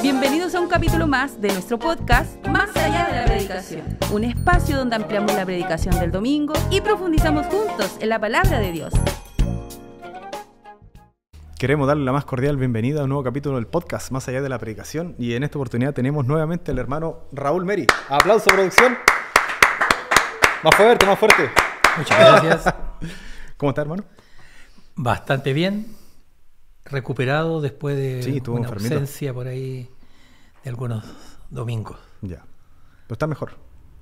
Bienvenidos a un capítulo más de nuestro podcast Más allá de la predicación, un espacio donde ampliamos la predicación del domingo y profundizamos juntos en la palabra de Dios. Queremos darle la más cordial bienvenida a un nuevo capítulo del podcast Más allá de la predicación, y en esta oportunidad tenemos nuevamente al hermano Raúl Meri. Aplauso, producción. Más fuerte, más fuerte. Muchas gracias. ¿Cómo está, hermano? Bastante bien, recuperado después de una enfermito. ausencia por ahí de algunos domingos. Ya. Pero está mejor.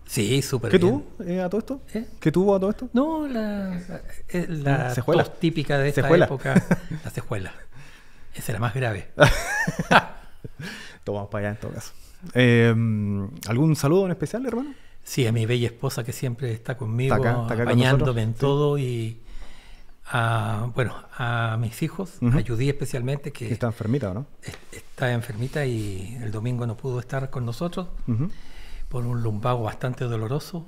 Sí, súper ¿Qué bien. tuvo a todo esto? ¿Eh? ¿Qué tuvo a todo esto? No, la cejuela. tos típica de esta Cejuela. época, la cejuela. Esa es la más grave. Tomamos para allá en todo caso. ¿Algún saludo en especial, hermano? Sí, a mi bella esposa que siempre está conmigo, Está acá con apañándome en nosotros. todo, y a mis hijos, Uh-huh. a Judy especialmente, que Está enfermita, ¿o no? está enfermita y el domingo no pudo estar con nosotros. Uh-huh. Por un lumbago bastante doloroso,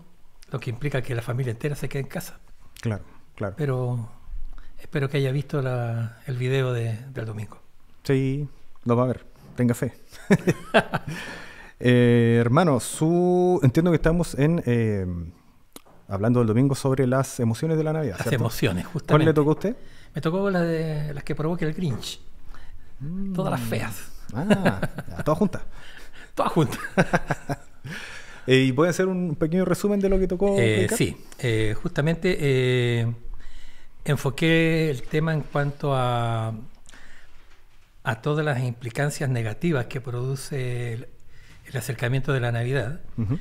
lo que implica que la familia entera se quede en casa. Claro, claro. Pero espero que haya visto el video del domingo. Sí, lo va a ver. Tenga fe. Hermano, entiendo que estamos hablando del domingo sobre las emociones de la Navidad, Las ¿cierto? emociones, justamente. ¿Cuál le tocó a usted? Me tocó las que provoca el Grinch. Todas las feas. Ya, todas juntas. Todas juntas. ¿Y puede hacer un pequeño resumen de lo que tocó? Sí, justamente enfoqué el tema en cuanto a todas las implicancias negativas que produce el acercamiento de la Navidad, Uh-huh.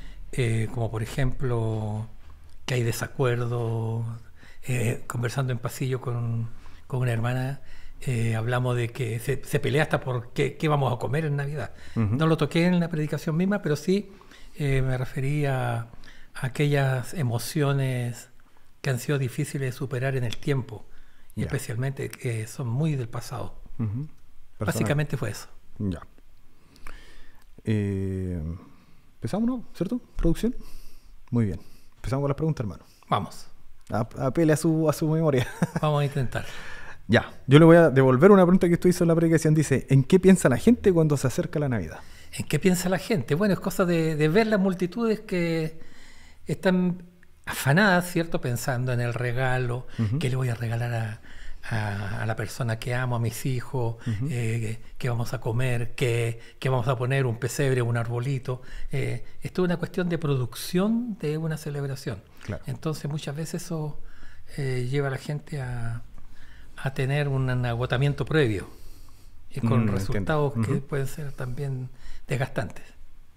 como por ejemplo que hay desacuerdo. Conversando en pasillo con una hermana, hablamos de que se pelea hasta por qué vamos a comer en Navidad. Uh-huh. No lo toqué en la predicación misma, pero sí me referí a aquellas emociones que han sido difíciles de superar en el tiempo, y Ya. especialmente que son muy del pasado. Uh-huh. Básicamente fue eso. Ya. Empezamos, ¿no? ¿Cierto? ¿Producción? Muy bien. Empezamos con las preguntas, hermano. Vamos, Apele a su memoria. vamos a intentar. Ya. Yo le voy a devolver una pregunta que usted hizo en la predicación. Dice, ¿en qué piensa la gente cuando se acerca la Navidad? ¿En qué piensa la gente? Bueno, es cosa de ver las multitudes que están afanadas, ¿cierto? Pensando en el regalo, Uh-huh. qué le voy a regalar a la persona que amo, a mis hijos, Uh-huh. qué vamos a comer, qué vamos a poner, un pesebre, un arbolito. Esto es una cuestión de producción de una celebración. Claro. Entonces muchas veces eso lleva a la gente a tener un agotamiento previo, y con resultados entiendo. que Uh-huh. pueden ser también desgastantes.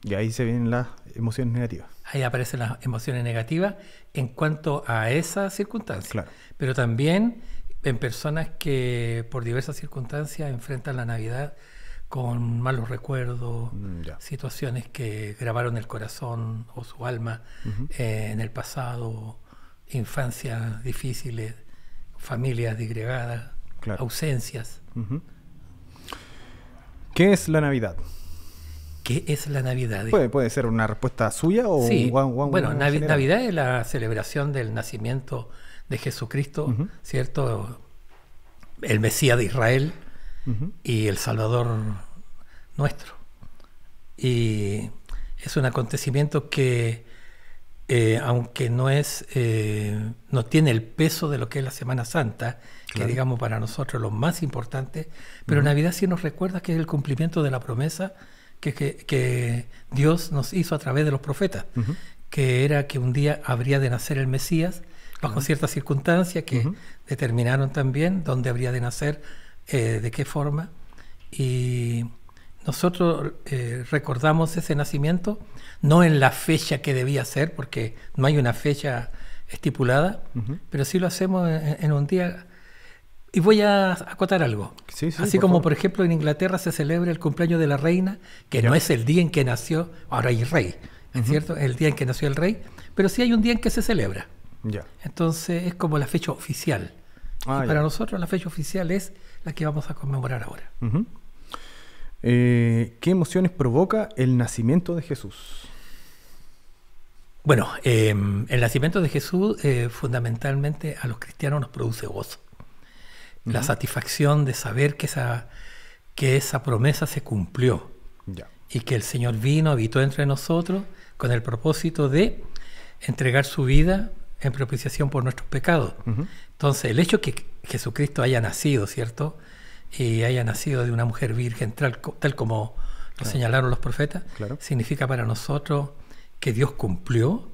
Y ahí se vienen las emociones negativas. Ahí aparecen las emociones negativas en cuanto a esa circunstancia. Claro. Pero también en personas que por diversas circunstancias enfrentan la Navidad con malos recuerdos, Ya. situaciones que grabaron el corazón o su alma Uh-huh. en el pasado, infancias difíciles, familias disgregadas, Claro. ausencias. Uh-huh. ¿Qué es la Navidad? ¿Qué es la Navidad? Puede ser una respuesta suya o Sí, one bueno, general. Navidad es la celebración del nacimiento de Jesucristo, Uh-huh. ¿cierto? El Mesías de Israel Uh-huh. y el Salvador nuestro. Y es un acontecimiento que, aunque no tiene el peso de lo que es la Semana Santa, Claro. que digamos para nosotros lo más importante, pero Uh-huh. Navidad sí nos recuerda que es el cumplimiento de la promesa que Dios nos hizo a través de los profetas, Uh-huh. que era que un día habría de nacer el Mesías bajo ciertas circunstancias que Uh-huh. determinaron también dónde habría de nacer, de qué forma, y nosotros recordamos ese nacimiento no en la fecha que debía ser, porque no hay una fecha estipulada, Uh-huh. pero sí lo hacemos en un día. Y voy a acotar algo. Sí, Así por como, favor. por ejemplo, en Inglaterra se celebra el cumpleaños de la reina, que Ya. no es el día en que nació, ahora hay rey, ¿es Ujú. cierto? El día en que nació el rey, pero sí hay un día en que se celebra. Ya. Entonces es como la fecha oficial. Y Ya. para nosotros la fecha oficial es la que vamos a conmemorar ahora. Uh-huh. ¿Qué emociones provoca el nacimiento de Jesús? Bueno, el nacimiento de Jesús fundamentalmente a los cristianos nos produce gozo. La satisfacción de saber que esa promesa se cumplió. Ya. y que el Señor vino, habitó entre nosotros con el propósito de entregar su vida en propiciación por nuestros pecados. Ujú. Entonces, el hecho que Jesucristo haya nacido, ¿cierto? Y haya nacido de una mujer virgen, tal como lo señalaron los profetas, Claro. significa para nosotros que Dios cumplió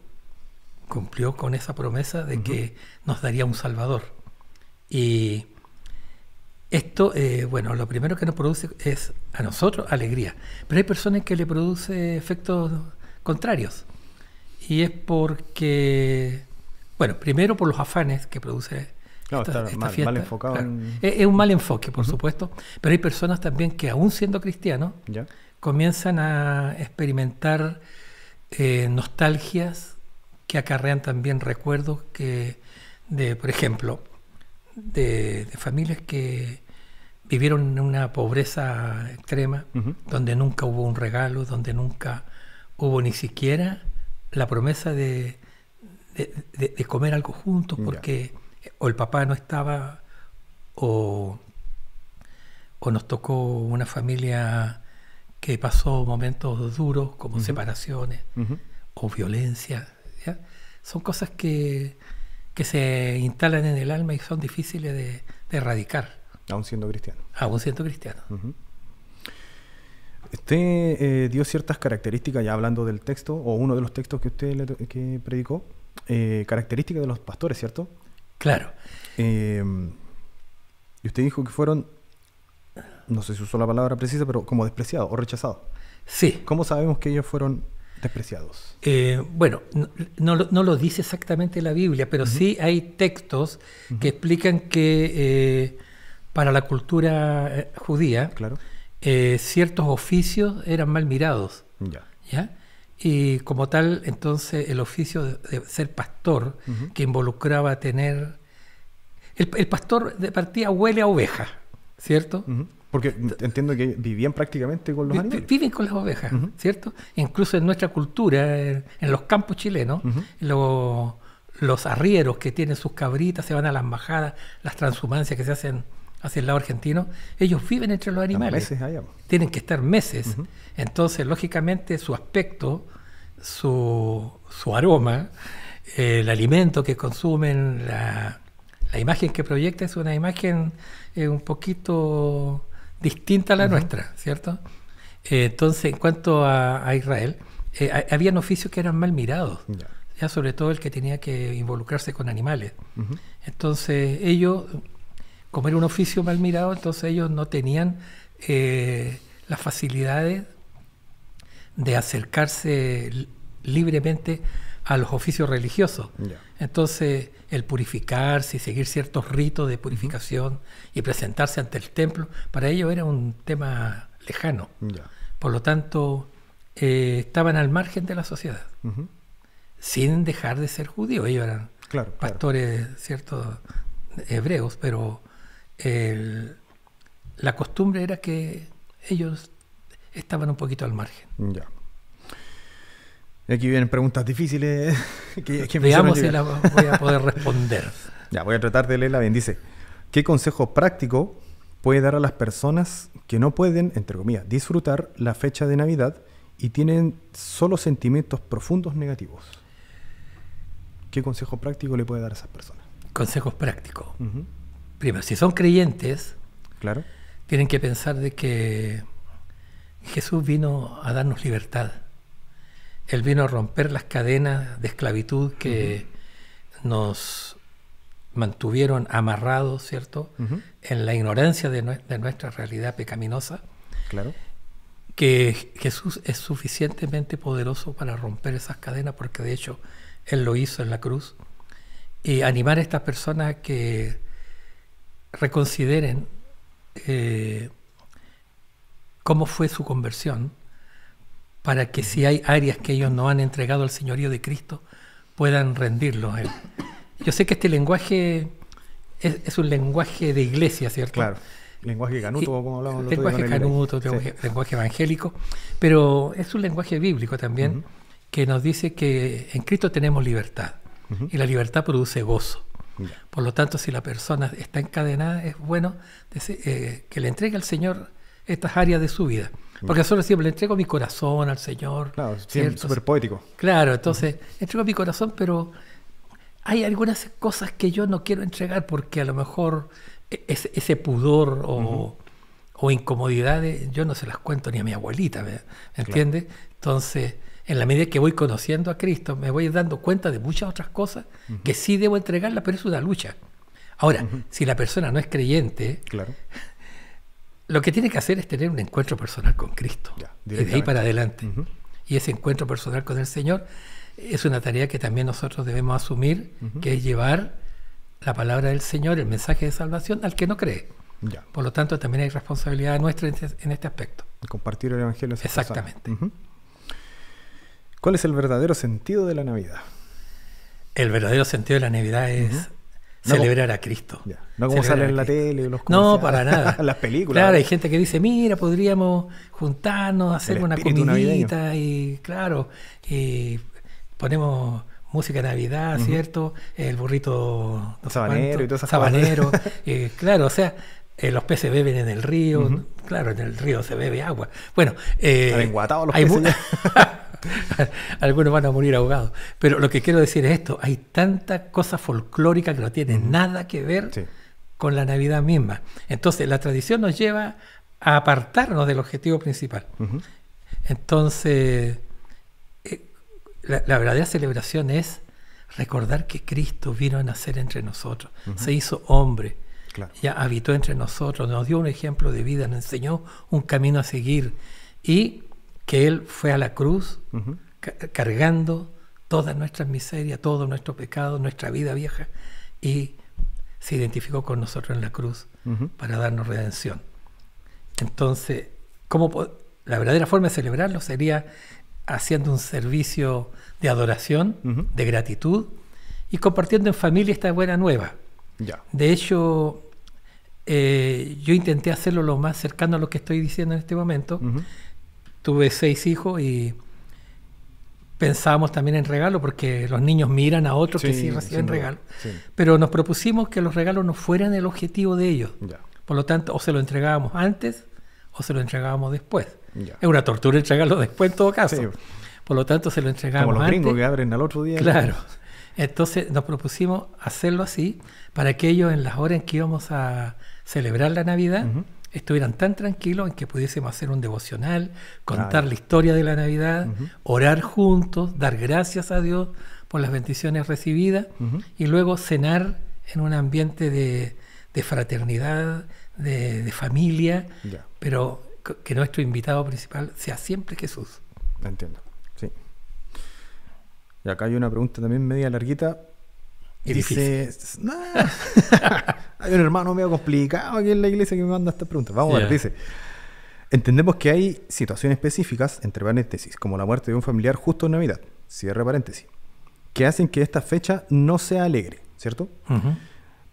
con esa promesa de que nos daría un Salvador. Y esto, bueno, lo primero que nos produce es a nosotros alegría, pero hay personas que le produce efectos contrarios. Y es porque, bueno, primero por los afanes que produce Claro, esta está mal fiesta. enfocado Claro. en... Es un mal enfoque, por supuesto, pero hay personas también que aún siendo cristianos Ya. comienzan a experimentar nostalgias que acarrean también recuerdos por ejemplo, de familias que vivieron en una pobreza extrema, Ujú. donde nunca hubo un regalo, donde nunca hubo ni siquiera la promesa de comer algo juntos, Ya. porque o el papá no estaba, o nos tocó una familia que pasó momentos duros como separaciones Ujú. o violencia, ¿ya? Son cosas que se instalan en el alma y son difíciles de erradicar, Aún siendo cristiano. aún siendo cristiano. Ujú. Usted dio ciertas características, ya hablando del texto, o uno de los textos que usted que predicó, características de los pastores, ¿cierto? Claro, Y usted dijo que fueron, no sé si usó la palabra precisa, pero como despreciados o rechazados. sí. ¿Cómo sabemos que ellos fueron despreciados? Bueno, no lo dice exactamente la Biblia, pero sí hay textos que explican que para la cultura judía Claro. ciertos oficios eran mal mirados, Ya. ¿ya? Y como tal, entonces el oficio de ser pastor, que involucraba tener... El pastor de partida huele a oveja, ¿cierto? Ujú. Porque entiendo que vivían prácticamente con los animales. Viven con las ovejas, ¿cierto? Incluso en nuestra cultura, en los campos chilenos, los arrieros que tienen sus cabritas, se van a las majadas, las transhumancias que se hacen hacia el lado argentino, ellos viven entre los animales. Meses allá. Tienen que estar meses. Entonces, lógicamente, su aspecto, su aroma, el alimento que consumen, la imagen que proyecta es una imagen un poquito distinta a la nuestra, ¿cierto? Entonces, en cuanto a Israel, habían oficios que eran mal mirados, Ya. ya sobre todo el que tenía que involucrarse con animales. Entonces, ellos, como era un oficio mal mirado, entonces ellos no tenían las facilidades de acercarse libremente a los oficios religiosos. Ya. Entonces, el purificarse y seguir ciertos ritos de purificación y presentarse ante el templo, para ellos era un tema lejano. Ya. Por lo tanto, estaban al margen de la sociedad, Ujú. sin dejar de ser judíos. Ellos eran Claro. pastores, ciertos hebreos, pero la costumbre era que ellos estaban un poquito al margen. Ya. Y aquí vienen preguntas difíciles que me Veamos si hicieron las llegar. voy a poder responder. Ya, voy a tratar de leerla bien. Dice, ¿qué consejo práctico puede dar a las personas que no pueden, entre comillas, disfrutar la fecha de Navidad y tienen solo sentimientos profundos negativos? ¿Qué consejo práctico le puede dar a esas personas? Consejos prácticos. Ujú. Primero, si son creyentes, Claro. tienen que pensar de que Jesús vino a darnos libertad. Él vino a romper las cadenas de esclavitud que nos mantuvieron amarrados, ¿cierto? En la ignorancia de nuestra realidad pecaminosa, Claro. que Jesús es suficientemente poderoso para romper esas cadenas, porque de hecho Él lo hizo en la cruz, y animar a estas personas a que reconsideren cómo fue su conversión, para que si hay áreas que ellos no han entregado al señorío de Cristo, puedan rendirlos a Él. Yo sé que este lenguaje es un lenguaje de iglesia, ¿cierto? Claro. Lenguaje canuto, como hablábamos el otro día Lenguaje con el canuto, Sí. lenguaje evangélico, pero es un lenguaje bíblico también, que nos dice que en Cristo tenemos libertad, y la libertad produce gozo. Ya. Por lo tanto, si la persona está encadenada, es bueno que le entregue al Señor estas áreas de su vida. Porque nosotros siempre le entrego mi corazón al Señor. Claro, ¿cierto? súper poético. Claro, entonces entrego mi corazón, pero hay algunas cosas que yo no quiero entregar porque a lo mejor ese pudor o incomodidades yo no se las cuento ni a mi abuelita, ¿me entiendes? Entonces, en la medida que voy conociendo a Cristo, me voy dando cuenta de muchas otras cosas que sí debo entregarlas, pero es una lucha. Ahora, si la persona no es creyente, Claro. lo que tiene que hacer es tener un encuentro personal con Cristo. Ya, y de ahí para adelante. Y ese encuentro personal con el Señor es una tarea que también nosotros debemos asumir, que es llevar la palabra del Señor, el mensaje de salvación, al que no cree. Ya. Por lo tanto, también hay responsabilidad nuestra en este aspecto. Compartir el Evangelio. Exactamente. ¿Cuál es el verdadero sentido de la Navidad? El verdadero sentido de la Navidad es celebrar a Cristo. Ya. No como sale en la tele, los No, para nada. las películas. Claro, hay gente que dice, mira, podríamos juntarnos, hacer El una espíritu comidita navideño. y claro, y ponemos música de Navidad, ¿cierto? El burrito no sé Sabanero cuánto, y todas esas sabanero, claro, o sea, los peces beben en el río, claro, en el río se bebe agua. Bueno, Están enguatados los hay peces algunos van a morir ahogados. Pero lo que quiero decir es esto, hay tanta cosa folclórica que no tiene nada que ver Sí. con la Navidad misma. Entonces, la tradición nos lleva a apartarnos del objetivo principal. Entonces, la verdadera celebración es recordar que Cristo vino a nacer entre nosotros, se hizo hombre, Claro. ya habitó entre nosotros, nos dio un ejemplo de vida, nos enseñó un camino a seguir y que Él fue a la cruz cargando todas nuestras miserias, todo nuestro pecado, nuestra vida vieja, y se identificó con nosotros en la cruz para darnos redención. Entonces, la verdadera forma de celebrarlo sería haciendo un servicio de adoración, de gratitud, y compartiendo en familia esta buena nueva. Ya. De hecho, yo intenté hacerlo lo más cercano a lo que estoy diciendo en este momento. Tuve 6 hijos y pensábamos también en regalo, porque los niños miran a otros que sí reciben regalos. Sí. Pero nos propusimos que los regalos no fueran el objetivo de ellos. Ya. Por lo tanto, o se lo entregábamos antes o se lo entregábamos después. Ya. Es una tortura entregarlo después en todo caso. Sí. Por lo tanto, se lo entregábamos Como los antes. gringos que abren al otro día. Claro. Entonces nos propusimos hacerlo así para que ellos en las horas en que íbamos a celebrar la Navidad estuvieran tan tranquilos en que pudiésemos hacer un devocional, contar la historia de la Navidad, orar juntos, dar gracias a Dios por las bendiciones recibidas y luego cenar en un ambiente de fraternidad, de familia, Ya. pero que nuestro invitado principal sea siempre Jesús. Entiendo. Sí. Y acá hay una pregunta también media larguita. Y dice, "Nah, hay un hermano medio complicado aquí en la iglesia que me manda esta pregunta". Vamos a ver, dice: entendemos que hay situaciones específicas, entre paréntesis, como la muerte de un familiar justo en Navidad, cierre paréntesis, que hacen que esta fecha no sea alegre, ¿cierto?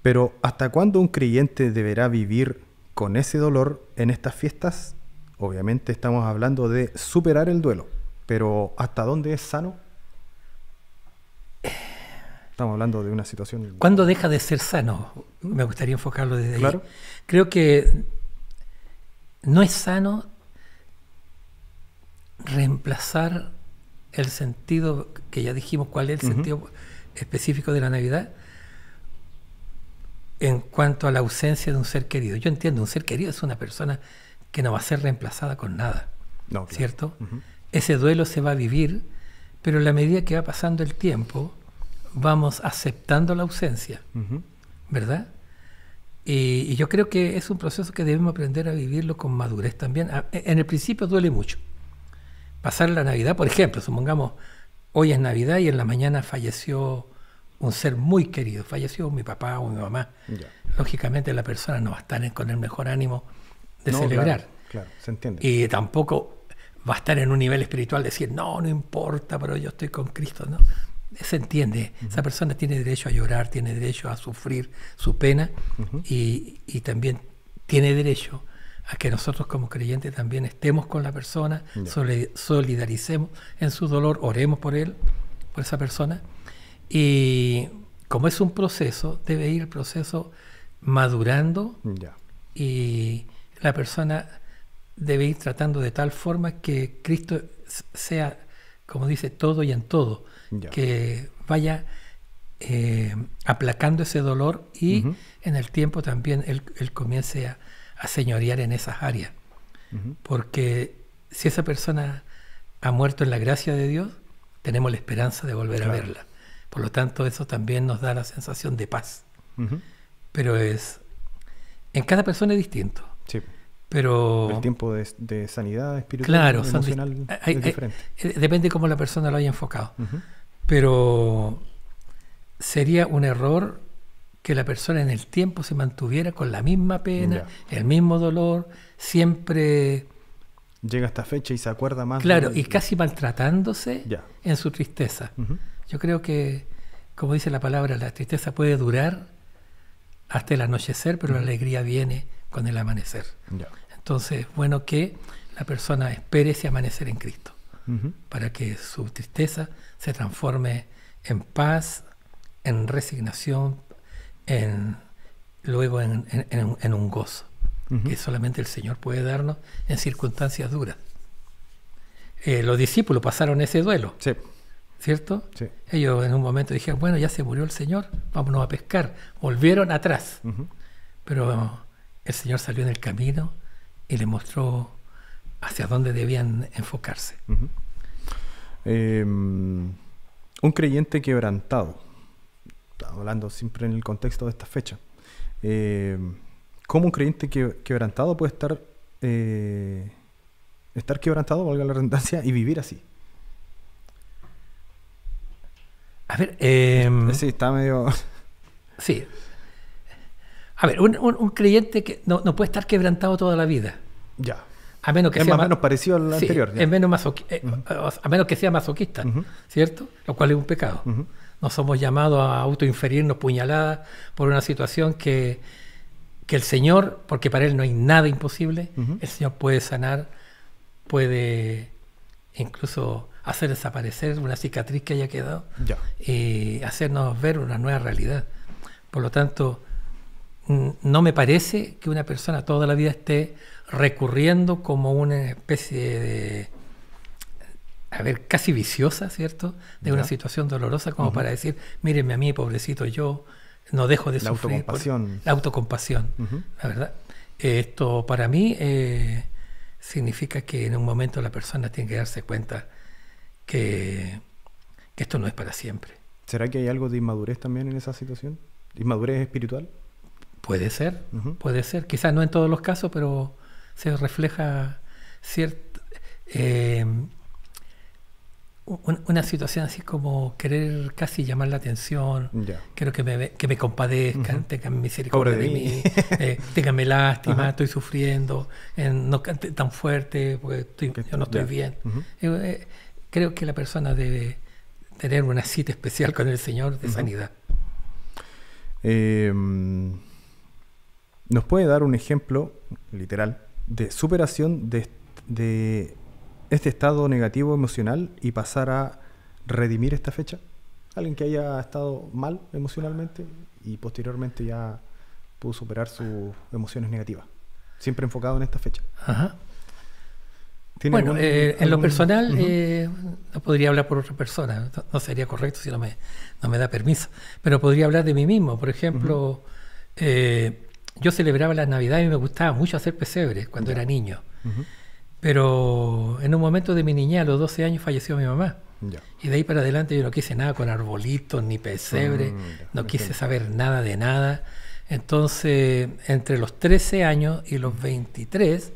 Pero ¿hasta cuándo un creyente deberá vivir con ese dolor en estas fiestas? Obviamente estamos hablando de superar el duelo, pero ¿hasta dónde es sano? Estamos hablando de una situación... ¿Cuándo deja de ser sano? Me gustaría enfocarlo desde ahí. Claro. Creo que no es sano reemplazar el sentido, que ya dijimos cuál es el sentido específico de la Navidad, en cuanto a la ausencia de un ser querido. Yo entiendo, un ser querido es una persona que no va a ser reemplazada con nada, No, claro. ¿cierto? Ese duelo se va a vivir, pero en la medida que va pasando el tiempo, vamos aceptando la ausencia, ¿verdad? Y yo creo que es un proceso que debemos aprender a vivirlo con madurez también. En el principio duele mucho. Pasar la Navidad, por ejemplo, supongamos, hoy es Navidad y en la mañana falleció un ser muy querido, falleció mi papá o mi mamá. Ya. Lógicamente la persona no va a estar con el mejor ánimo de No, celebrar. Claro, se entiende. Y tampoco va a estar en un nivel espiritual de decir, no importa, pero yo estoy con Cristo, ¿no? Se entiende, esa persona tiene derecho a llorar, tiene derecho a sufrir su pena y también tiene derecho a que nosotros como creyentes también estemos con la persona, solidaricemos en su dolor, oremos por él, por esa persona. Y como es un proceso, debe ir el proceso madurando Ya. y la persona debe ir tratando de tal forma que Cristo sea, como dice, todo y en todo, Ya. que vaya aplacando ese dolor y en el tiempo también él comience a señorear en esas áreas. Porque si esa persona ha muerto en la gracia de Dios, tenemos la esperanza de volver a verla. Por lo tanto, eso también nos da la sensación de paz. Pero en cada persona es distinto. Sí. Pero El tiempo de sanidad espiritual, claro, emocional es diferente. Depende de cómo la persona lo haya enfocado. Pero sería un error que la persona en el tiempo se mantuviera con la misma pena, el mismo dolor, siempre... Llega esta fecha y se acuerda más. Claro, y casi maltratándose Ya. en su tristeza. Yo creo que, como dice la palabra, la tristeza puede durar hasta el anochecer, pero la alegría viene con el amanecer. Ya. Entonces, es bueno que la persona espere ese amanecer en Cristo, para que su tristeza se transforme en paz, en resignación, luego en un gozo, que solamente el Señor puede darnos en circunstancias duras. Los discípulos pasaron ese duelo, Sí. ¿cierto? Sí. Ellos en un momento dijeron, bueno, ya se murió el Señor, vámonos a pescar. Volvieron atrás, pero el Señor salió en el camino y les mostró hacia dónde debían enfocarse. Un creyente quebrantado, hablando siempre en el contexto de esta fecha, ¿cómo un creyente quebrantado puede estar quebrantado, valga la redundancia, y vivir así? A ver, Sí, está medio... sí. A ver, un creyente que no puede estar quebrantado toda la vida. Ya. A menos que Es sea más o menos parecido al sí, anterior. Ya. es menos a menos que sea masoquista, ¿cierto? Lo cual es un pecado. No somos llamados a autoinferirnos puñaladas por una situación que el Señor, porque para Él no hay nada imposible, el Señor puede sanar, puede incluso hacer desaparecer una cicatriz que haya quedado Ya. y hacernos ver una nueva realidad. Por lo tanto, no me parece que una persona toda la vida esté recurriendo como una especie de, casi viciosa, ¿cierto? De una situación dolorosa como para decir, mírenme a mí, pobrecito yo, no dejo de sufrir. Autocompasión. La autocompasión, la verdad. Esto para mí significa que en un momento la persona tiene que darse cuenta que esto no es para siempre. ¿Será que hay algo de inmadurez también en esa situación? ¿Inmadurez espiritual? Puede ser, puede ser. Quizás no en todos los casos, pero se refleja una situación así como querer casi llamar la atención. Ya. Quiero que me compadezcan, tengan misericordia Pobre de mí, ténganme lástima, estoy sufriendo, no cante tan fuerte, porque yo no estoy bien. Creo que la persona debe tener una cita especial con el Señor de sanidad. ¿Nos puede dar un ejemplo, literal, de superación de este estado negativo emocional y pasar a redimir esta fecha? Alguien que haya estado mal emocionalmente y posteriormente ya pudo superar sus emociones negativas, siempre enfocado en esta fecha. Bueno, en lo personal no podría hablar por otra persona, no sería correcto si no me da permiso, pero podría hablar de mí mismo. Por ejemplo, yo celebraba la Navidad y me gustaba mucho hacer pesebres cuando era niño. Pero en un momento de mi niñez, a los 12 años, falleció mi mamá. Ya. Y de ahí para adelante yo no quise nada con arbolitos ni pesebre, no quise saber nada de nada. Entonces, entre los 13 años y los 23,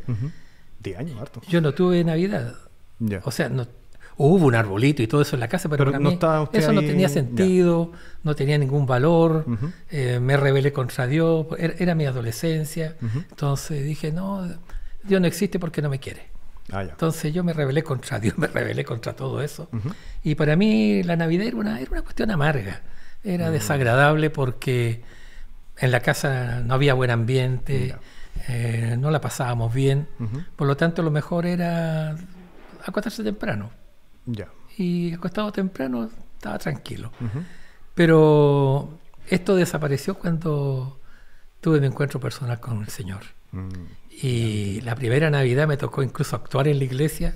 10 años, harto. yo no tuve Navidad. Ya. O sea, hubo un arbolito y todo eso en la casa, pero para no mí estaba usted eso no ahí, tenía sentido, no tenía ningún valor. Me rebelé contra Dios, era mi adolescencia. Entonces dije, no, Dios no existe porque no me quiere. Ya. Entonces yo me rebelé contra Dios, me rebelé contra todo eso. Y para mí la Navidad era una cuestión amarga, era desagradable porque en la casa no había buen ambiente, no la pasábamos bien. Por lo tanto, lo mejor era acostarse temprano. Ya. Y acostado temprano estaba tranquilo. Pero esto desapareció cuando tuve mi encuentro personal con el Señor. Y la primera Navidad me tocó incluso actuar en la iglesia.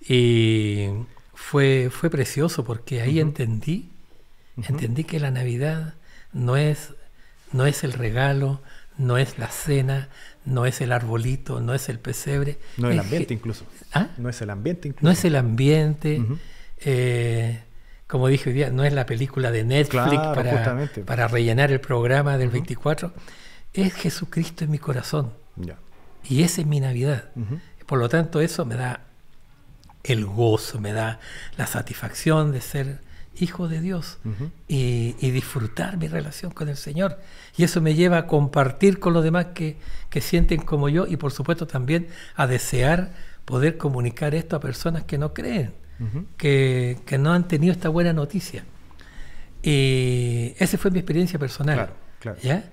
Y fue precioso porque ahí entendí que la Navidad no es el regalo, no es la cena, no es el arbolito, no es el pesebre. No es el ambiente incluso. ¿Ah? No es el ambiente incluso. No es el ambiente. Como dije hoy día, no es la película de Netflix, claro, para rellenar el programa del 24. Es Jesucristo en mi corazón. Ya. Y esa es mi Navidad. Por lo tanto, eso me da el gozo, me da la satisfacción de ser hijo de Dios y disfrutar mi relación con el Señor. Y eso me lleva a compartir con los demás que sienten como yo, y por supuesto también a desear poder comunicar esto a personas que no creen, que no han tenido esta buena noticia. Y esa fue mi experiencia personal. Claro. ¿Ya?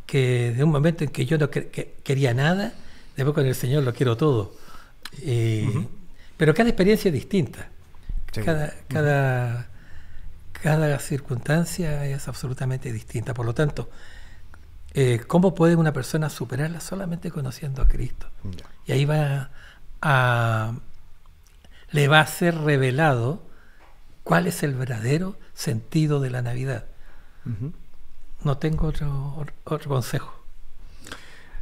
Que de un momento en que yo no quería nada, después con el Señor lo quiero todo. Pero cada experiencia es distinta. Sí. Cada circunstancia es absolutamente distinta. Por lo tanto, ¿cómo puede una persona superarla? Solamente conociendo a Cristo. Ya. Y ahí le va a ser revelado cuál es el verdadero sentido de la Navidad. No tengo otro consejo.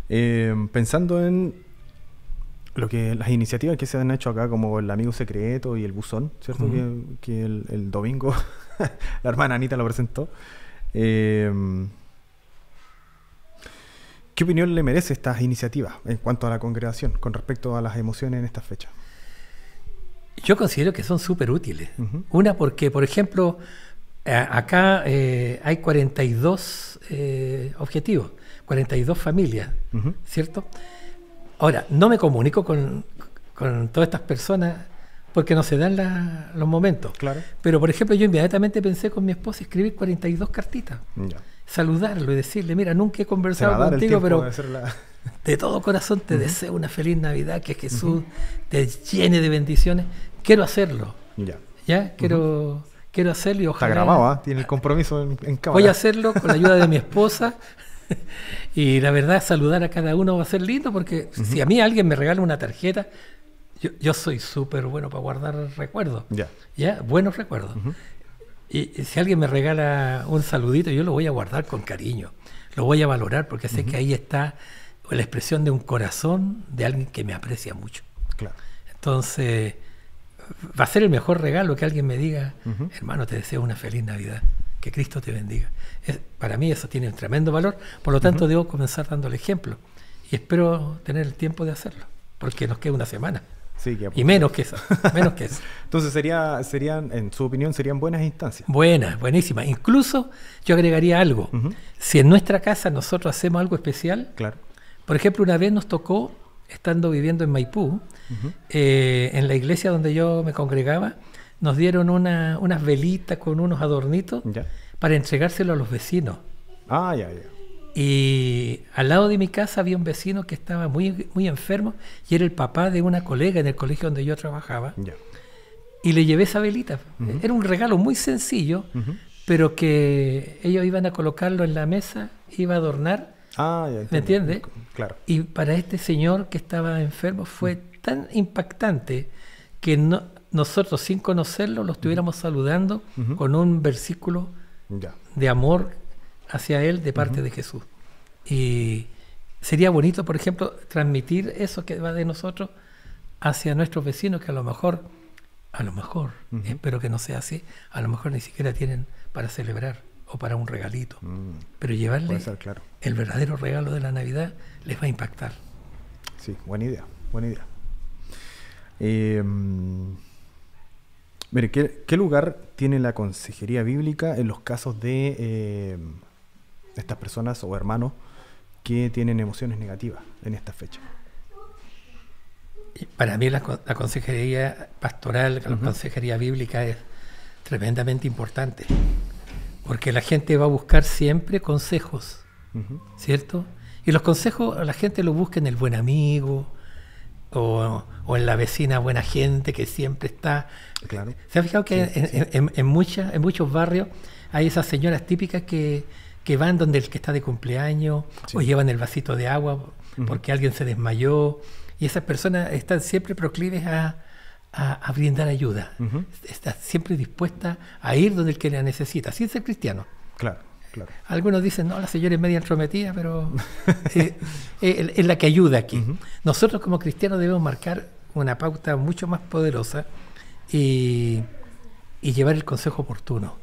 Pensando en las iniciativas que se han hecho acá, como el Amigo Secreto y el Buzón, ¿cierto? Que el domingo la hermana Anita lo presentó. ¿Qué opinión le merece estas iniciativas en cuanto a la congregación con respecto a las emociones en estas fechas? Yo considero que son súper útiles. Una, porque, por ejemplo, acá hay 42 objetivos, 42 familias, ¿cierto? Ahora, no me comunico con todas estas personas porque no se dan los momentos. Claro. Pero, por ejemplo, yo inmediatamente pensé con mi esposa escribir 42 cartitas. Ya. Saludarlo y decirle, mira, nunca he conversado contigo, pero de todo corazón te deseo una feliz Navidad, que Jesús te llene de bendiciones. Quiero hacerlo. ¿Ya? Quiero hacerlo y ojalá... Está grabado, tiene el compromiso en cámara. Voy a hacerlo con la ayuda de mi esposa. Y la verdad, saludar a cada uno va a ser lindo, porque si a mí alguien me regala una tarjeta, yo soy súper bueno para guardar recuerdos. ¿Ya? Buenos recuerdos. Y si alguien me regala un saludito, yo lo voy a guardar con cariño. Lo voy a valorar porque sé que ahí está la expresión de un corazón de alguien que me aprecia mucho. Claro. Entonces, va a ser el mejor regalo que alguien me diga, hermano, te deseo una feliz Navidad. Que Cristo te bendiga. Para mí eso tiene un tremendo valor, por lo tanto debo comenzar dando el ejemplo. Y espero tener el tiempo de hacerlo, porque nos queda una semana. Sí, y menos que eso. Entonces serían, en su opinión, serían buenas instancias. Buenísimas. Incluso yo agregaría algo. Si en nuestra casa nosotros hacemos algo especial, claro. Por ejemplo, una vez nos tocó, estando viviendo en Maipú, en la iglesia donde yo me congregaba, nos dieron unas velitas con unos adornitos para entregárselo a los vecinos. Ya. Y al lado de mi casa había un vecino que estaba muy, muy enfermo y era el papá de una colega en el colegio donde yo trabajaba. Y le llevé esa velita. Era un regalo muy sencillo, pero que ellos iban a colocarlo en la mesa, iba a adornar. ¿Me entiendes? Claro. Y para este señor que estaba enfermo fue tan impactante que nosotros, sin conocerlo, lo estuviéramos saludando con un versículo de amor hacia él de parte de Jesús. Y sería bonito, por ejemplo, transmitir eso que va de nosotros hacia nuestros vecinos, que a lo mejor, espero que no sea así, a lo mejor ni siquiera tienen para celebrar o para un regalito. Pero llevarle el verdadero regalo de la Navidad les va a impactar. Sí, buena idea. Mire, ¿qué lugar tiene la consejería bíblica en los casos de estas personas o hermanos que tienen emociones negativas en esta fecha? Para mí la consejería pastoral, la consejería bíblica es tremendamente importante, porque la gente va a buscar siempre consejos, ¿cierto? Y los consejos la gente los busca en el buen amigo, o en la vecina buena gente que siempre está. Claro. ¿Se ha fijado que en muchos barrios hay esas señoras típicas que van donde el que está de cumpleaños o llevan el vasito de agua porque alguien se desmayó, y esas personas están siempre proclives a brindar ayuda. Está siempre dispuesta a ir donde el que la necesita, sin ser cristiano. Claro, claro. Algunos dicen, no, la señora es media entrometida, pero es la que ayuda aquí. Nosotros como cristianos debemos marcar una pauta mucho más poderosa y llevar el consejo oportuno.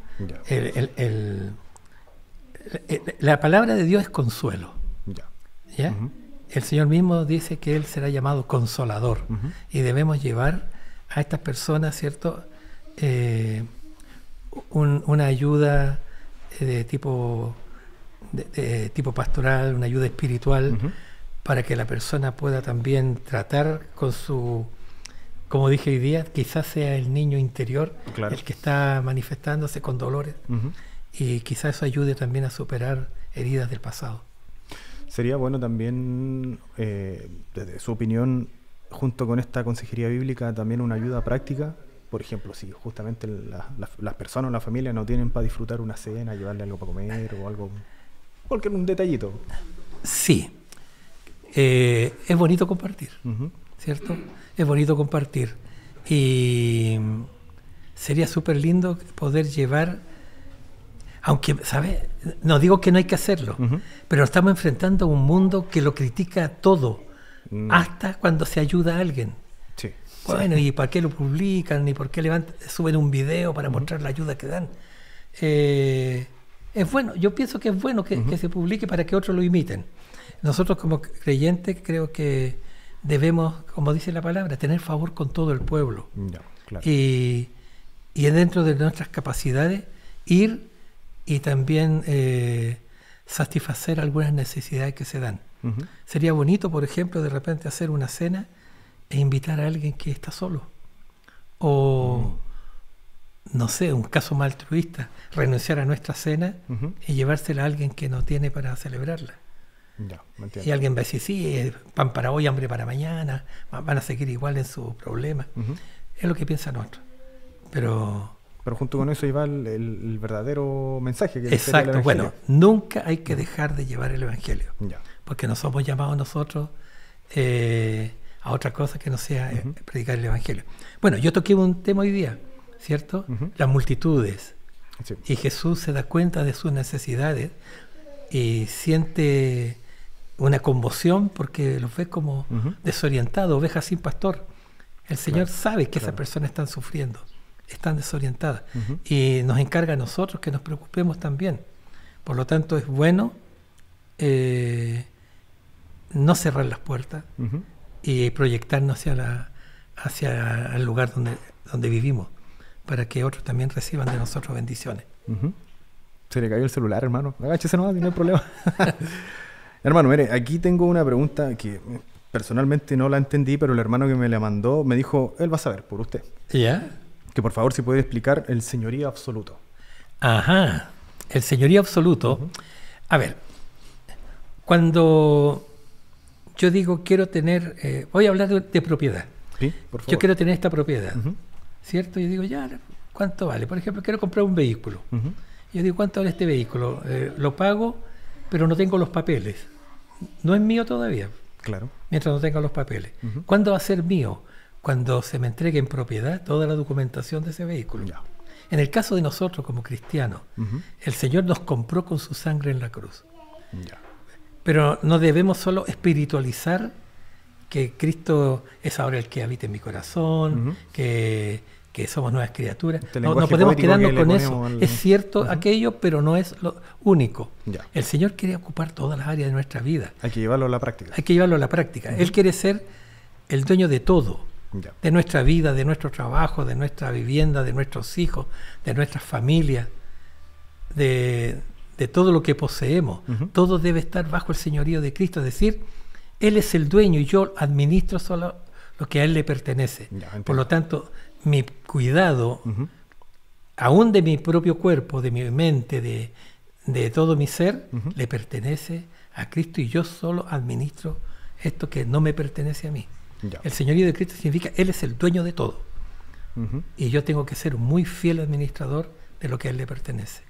La palabra de Dios es consuelo. ¿Ya? El Señor mismo dice que Él será llamado Consolador, y debemos llevar a estas personas, ¿cierto?, una ayuda de tipo pastoral, una ayuda espiritual, para que la persona pueda también tratar con su, como dije hoy día, quizás sea el niño interior, el que está manifestándose con dolores, y quizás eso ayude también a superar heridas del pasado. Sería bueno también, desde su opinión, junto con esta consejería bíblica, también una ayuda práctica. Por ejemplo, si justamente las personas o la familia no tienen para disfrutar una cena, llevarle algo para comer o algo, cualquier un detallito. Sí, es bonito compartir, ¿cierto? Es bonito compartir, y sería súper lindo poder llevar, aunque, ¿sabes? No digo que no hay que hacerlo, pero estamos enfrentando a un mundo que lo critica todo, hasta cuando se ayuda a alguien. Sí. Bueno, ¿y para qué lo publican? ¿Y por qué suben un video para mostrar la ayuda que dan? Es bueno, yo pienso que es bueno que se publique para que otros lo imiten. Nosotros como creyentes creo que debemos, como dice la palabra, tener favor con todo el pueblo. Claro. Y dentro de nuestras capacidades ir y también satisfacer algunas necesidades que se dan. Sería bonito, por ejemplo, de repente hacer una cena e invitar a alguien que está solo. O, no sé, un caso más altruista, renunciar a nuestra cena y llevársela a alguien que no tiene para celebrarla. Y alguien va a decir, sí, pan para hoy, hambre para mañana, van a seguir igual en sus problemas. Es lo que piensan otros. Pero junto con eso iba el verdadero mensaje. Que exacto, bueno, nunca hay que dejar de llevar el Evangelio. Porque no somos llamados nosotros a otra cosa que no sea predicar el Evangelio. Bueno, yo toqué un tema hoy día, ¿cierto? Las multitudes. Sí. Y Jesús se da cuenta de sus necesidades y siente una conmoción porque los ve como desorientados, ovejas sin pastor. El Señor sabe que esas personas están sufriendo, están desorientadas, y nos encarga a nosotros que nos preocupemos también. Por lo tanto, es bueno no cerrar las puertas y proyectarnos hacia el lugar donde vivimos, para que otros también reciban de nosotros bendiciones. Se le cayó el celular, hermano. Agáchese nomás, no hay problema. Hermano, mire, aquí tengo una pregunta que personalmente no la entendí, pero el hermano que me la mandó me dijo, él va a saber por usted. ¿Ya? Que por favor si puede explicar el señorío absoluto. Ajá, el señorío absoluto. A ver, cuando yo digo quiero tener, voy a hablar de propiedad. Sí, por favor. Yo quiero tener esta propiedad, ¿cierto? Yo digo, ya, ¿cuánto vale? Por ejemplo, quiero comprar un vehículo. Yo digo, ¿cuánto vale este vehículo? Lo pago, pero no tengo los papeles. No es mío todavía. Claro. Mientras no tenga los papeles. ¿Cuándo va a ser mío? Cuando se me entregue en propiedad toda la documentación de ese vehículo. Ya. En el caso de nosotros como cristianos, el Señor nos compró con su sangre en la cruz. Ya. Pero no debemos solo espiritualizar que Cristo es ahora el que habita en mi corazón, que somos nuevas criaturas. No podemos quedarnos con eso. Es cierto aquello, pero no es lo único. Ya. El Señor quiere ocupar todas las áreas de nuestra vida. Hay que llevarlo a la práctica. Hay que llevarlo a la práctica. Él quiere ser el dueño de todo. Ya. De nuestra vida, de nuestro trabajo, de nuestra vivienda, de nuestros hijos, de nuestras familias, de todo lo que poseemos. Todo debe estar bajo el señorío de Cristo. Es decir, Él es el dueño y yo administro solo lo que a Él le pertenece. Ya, por lo tanto, mi cuidado, aún de mi propio cuerpo, de mi mente, de todo mi ser, le pertenece a Cristo, y yo solo administro esto que no me pertenece a mí. Ya. El señorío de Cristo significa Él es el dueño de todo. Y yo tengo que ser un muy fiel administrador de lo que a Él le pertenece.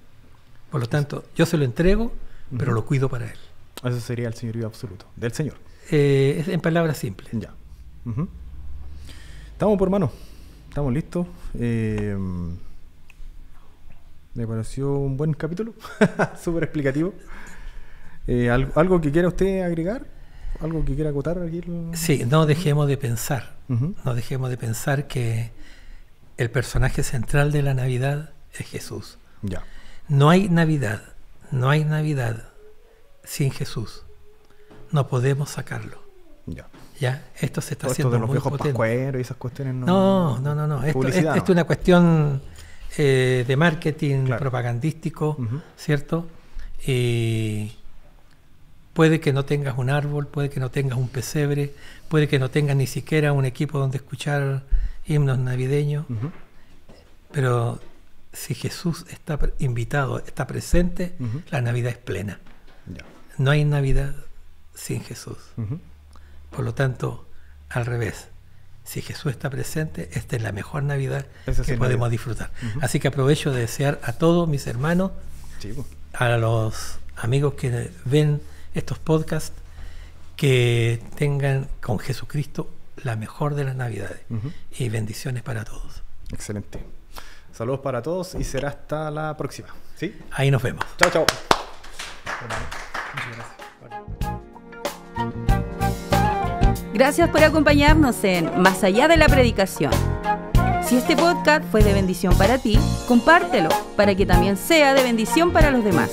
Por lo tanto, yo se lo entrego, pero lo cuido para Él. Eso sería el señorío absoluto del Señor. Es en palabras simples. Ya. Ujú. Estamos por mano. Estamos listos. Me pareció un buen capítulo. Súper explicativo. ¿Algo que quiera usted agregar? ¿Algo que quiera acotar aquí? Sí, no dejemos de pensar. Ujú. No dejemos de pensar que el personaje central de la Navidad es Jesús. Ya. No hay Navidad sin Jesús. No podemos sacarlo. Ya. ¿Ya? Esto se está Todo esto haciendo de los muy viejos potente. pascueros y esas cuestiones No. Publicidad, Esto es una cuestión de marketing Claro. propagandístico, Ujú. ¿cierto? Y puede que no tengas un árbol, puede que no tengas un pesebre, puede que no tengas ni siquiera un equipo donde escuchar himnos navideños, Ujú. pero si Jesús está invitado, está presente, Ujú. la Navidad es plena. Ya. No hay Navidad sin Jesús. Ujú. Por lo tanto, al revés. Si Jesús está presente, esta es la mejor Navidad Esa sí que es podemos Navidad. disfrutar. Ujú. Así que aprovecho de desear a todos mis hermanos, Sí, pues. a los amigos que ven estos podcasts, que tengan con Jesucristo la mejor de las Navidades. Ujú. Y bendiciones para todos. Excelente. Saludos para todos y será hasta la próxima. ¿Sí? Ahí nos vemos. Chao, chao. Gracias por acompañarnos en Más allá de la predicación. Si este podcast fue de bendición para ti, compártelo para que también sea de bendición para los demás.